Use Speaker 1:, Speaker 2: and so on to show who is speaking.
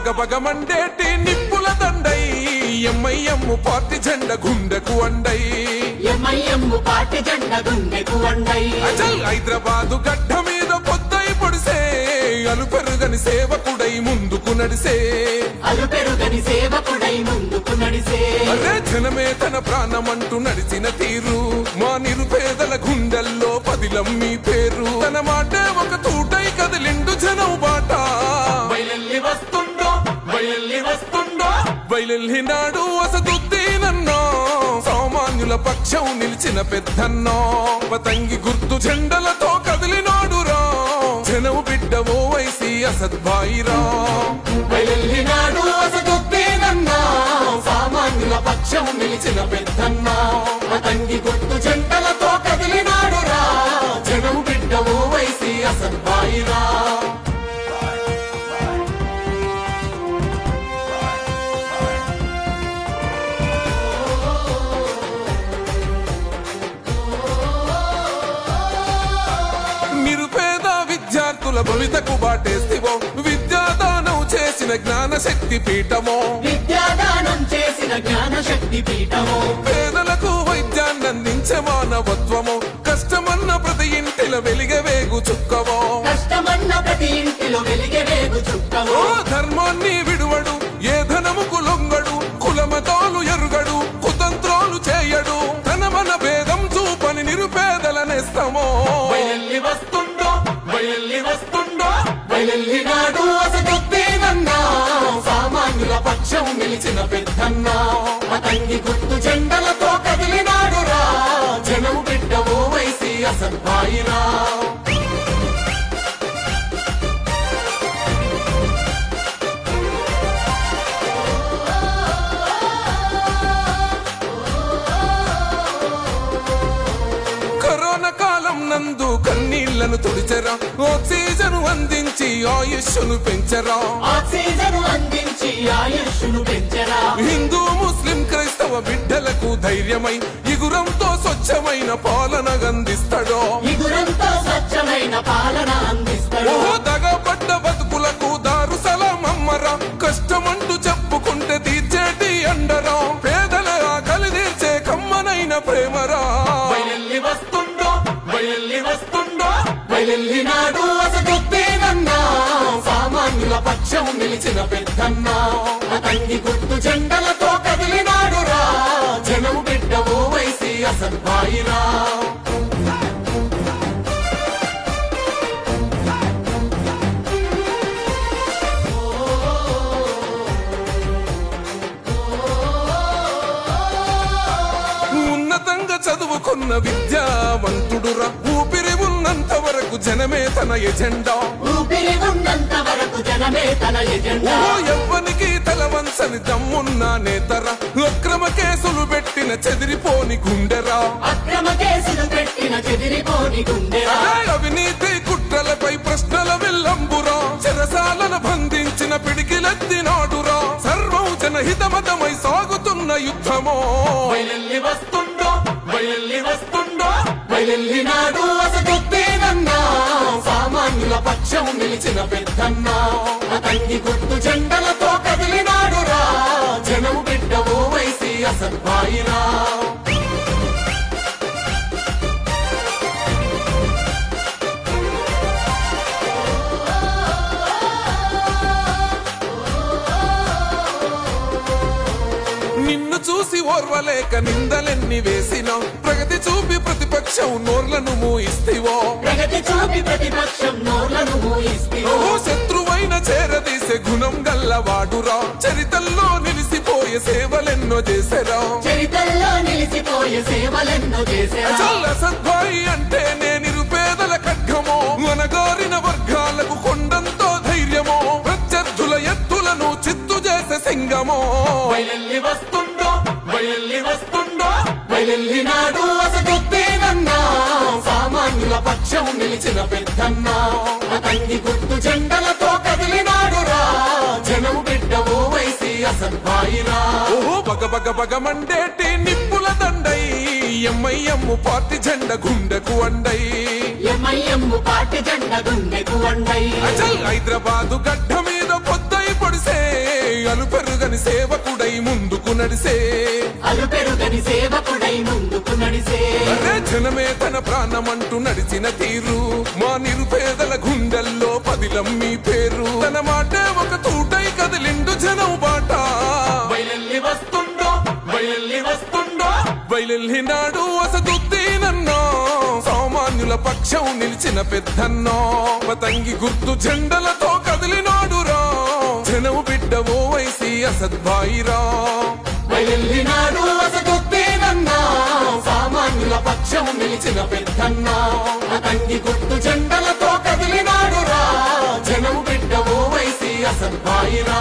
Speaker 1: బగబగమండేటి నిప్పుల దండై MIM party జెండ గుండెకు అండై
Speaker 2: ఎంఐఎం పార్టీ జెండ గుండెకు అండై
Speaker 1: అచల్ హైదరాబాదు గడ్డ మీద పొద్దై పొడిసే అలుపెరుగని సేవకుడై ముందుకు నడిసే
Speaker 2: అలుపెరుగని సేవకుడై ముందుకు నడిసే
Speaker 1: అరే జనమే తన ప్రాణమంటూ నడిచిన తీరు మా నిరుపేదల గుండెల్లో పదిలం మీ పేరు తన మాటే ఒక తూటై కదిలిండు జనం బాట
Speaker 2: బయలెల్లి వస్తుండో బయలెల్లి వస్తుండో
Speaker 1: బయలెల్లినాడు అసదుద్దీనన్నో సామాన్యుల పక్షం నిలిచిన పెద్దన్నో పతంగి గుర్తు జెండలతో కదిలినాడురా జనం బిడ్డ ఓవైసీ అసద్భాయిరా
Speaker 2: బయలెల్లినాడు అసదుద్దీనన్నో సామాన్యుల పక్షం నిలిచిన పెద్దన్నో పతంగి గుర్తు జెండలతో కదిలినాడురా జనం బిడ్డ ఓవైసీ అసద్భాయిరా
Speaker 1: భవితకు బాటేస్తివో విద్యాదానం చేసిన జ్ఞాన శక్తి పీఠమో
Speaker 2: విద్యాదానం చేసిన జ్ఞాన శక్తి పీఠమో
Speaker 1: పేదలకు వైద్యాన్ని అందించే మానవత్వమో కష్టమన్న ప్రతి ఇంటిలో వెలిగే వేగు చుక్కవో
Speaker 2: కష్టమన్న ప్రతి ఇంటిలో వెలిగే వేగు చుక్కవో
Speaker 1: ధర్మాన్ని విడువడు ఏ ధనముకు లొంగడు కులమతాలు ఎరుగడు కుతంత్రాలు చేయడు తన మన భేదం చూపని నిరుపేదల నేస్తమో
Speaker 2: బయలెల్లి వస్తుండో బయలెల్లి వస్తుండో బయలెల్లినాడు అసదుద్దీనన్నా సామాన్యుల పక్షం నిలిచిన పెద్దన్నా పతంగి గుర్తు జెండలతో కదిలినాడురా జనం బిడ్డ ఓవైసీ అసద్భాయిరా
Speaker 1: నందు కన్నీళ్లను తుడిచరా ఆక్సిజన్ అందించి ఆయుష్ను పెంచరా
Speaker 2: ఆక్సిజన్ అందించి ఆయుష్ను పెంచరా
Speaker 1: హిందూ ముస్లిం క్రైస్తవ బిడ్డలకు ధైర్యమై ఇగురంతో స్వచ్ఛమైన పాలన అందిస్తాడో
Speaker 2: ఇగురంతో స్వచ్ఛమైన పాలన అందిస్తాడో
Speaker 1: దగపడ్డ బతుకులకు దారు సలాం అమ్మరా కష్టమంటూ చెప్పుకుంటే తీర్చేటి అండరా పేదల ఆకలి తీర్చే కమ్మనైన ప్రేమరా
Speaker 2: బయలెల్లి వస్తుండో బయలెల్లి వస్తుండో బయలెల్లినాడు అసదుద్దీనన్నా సామాన్యుల పక్షం నిలిచిన పెద్దన్నా పతంగి గుర్తు జెండలతో కదిలినాడురా జనం బిడ్డ ఓవైసీ అసద్భాయిరా
Speaker 1: చదువుకున్న విద్యావంతుడురా ఊపిరి ఉన్నంత వరకు జనమే తన ఎజెండా
Speaker 2: ఊపిరి ఉన్నంత వరకు జనమే తన ఎజెండా
Speaker 1: ఎవ్వనికి తలవంచని దమ్మున్న నేతరా అక్రమ కేసులు పెట్టిన చెదిరిపోని గుండెరా
Speaker 2: అక్రమ కేసులు పెట్టిన చెదిరిపోని గుండెరా
Speaker 1: అవినీతి కుట్రలపై ప్రశ్నల విల్లంబురా చెరసాలను బంధించిన పిడికిలెత్తినాడురా సర్వం జనహితమతమై సాగుతున్న యుద్ధమో
Speaker 2: బయలెల్లి వస్తుండో బయలెల్లి వస్తుండో బయలెల్లినాడు అసదుద్దీనన్నా సామాన్యుల పక్షం నిలిచిన పెద్దన్నా పతంగి గుర్తు జెండలతో కదిలినాడురా జనం బిడ్డ ఓవైసీ అసద్భాయిరా
Speaker 1: నిన్ను చూసి ఓర్వలేక నిందలెన్ని వేసినా ప్రగతి చూపి ప్రతిపక్షం నోర్లను మూయిస్తివో
Speaker 2: ప్రగతి చూపి ప్రతిపక్షం నోర్లను మూయిస్తివో
Speaker 1: శత్రువైన చేరదీసే గుణం గల్లవాడురా చరితల్లో నిలిసిపోయే సేవలెన్నో చేసెరా
Speaker 2: చరితల్లో నిలిసిపోయే సేవలెన్నో చేసెరా
Speaker 1: అసద్భాయి అంటే నే నిరుపేదల ఖడ్గమో అనగారిన వర్గాలకు కొండంతో ధైర్యమో ప్రత్యర్థుల ఎత్తులను చిత్తు చేసే సింగమో
Speaker 2: బయలెల్లి వస్తుండో బయలెల్లి వస్తుండో బయలెల్లినాడు అసదుద్దీనన్నా సామాన్యుల పక్షం నిలిచిన పెద్దన్నా పతంగి గుర్తు జెండలతో కదిలినాడురా జనం బిడ్డ ఓవైసీ అసద్భాయిరా
Speaker 1: బగబగమండేటి నిప్పుల దండై ఎంఐఎం పార్టీ జెండ గుండెకు అండై
Speaker 2: ఎంఐఎం పార్టీ జెండ గుండెకు అండై
Speaker 1: హైదరాబాదు గడ్డ మీద పొద్దై పొడిసే అలుపెరుగని సేవకుడై ముందుకు నడిసే
Speaker 2: అలుపెరుగని సేవకుడై ముందుకు నడిసే
Speaker 1: అరే జనమే తన ప్రాణమంటూ నడిచిన తీరు మా నిరుపేదల గుండెల్లో పదిలం మీ పేరు తన మాటే ఒక తూటై కదిలిండు జనం బాట
Speaker 2: బయలెల్లి వస్తుండో బయలెల్లి వస్తుండో
Speaker 1: బయలెల్లినాడు అసదుద్దీనన్నో సామాన్యుల పక్షం నిలిచిన పెద్దన్నో పతంగి గుర్తు జెండలతో కదిలినాడు రా జనం బిడ్డ ఓవైసీ అసద్భాయిరా
Speaker 2: బయలెల్లినాడు అసదుద్దీనన్నా సామాన్యుల పక్షం నిలిచిన పెద్దన్నా పతంగి గుర్తు జెండలతో కదిలినాడు రా జనం బిడ్డ ఓవైసీ అసద్భాయిరా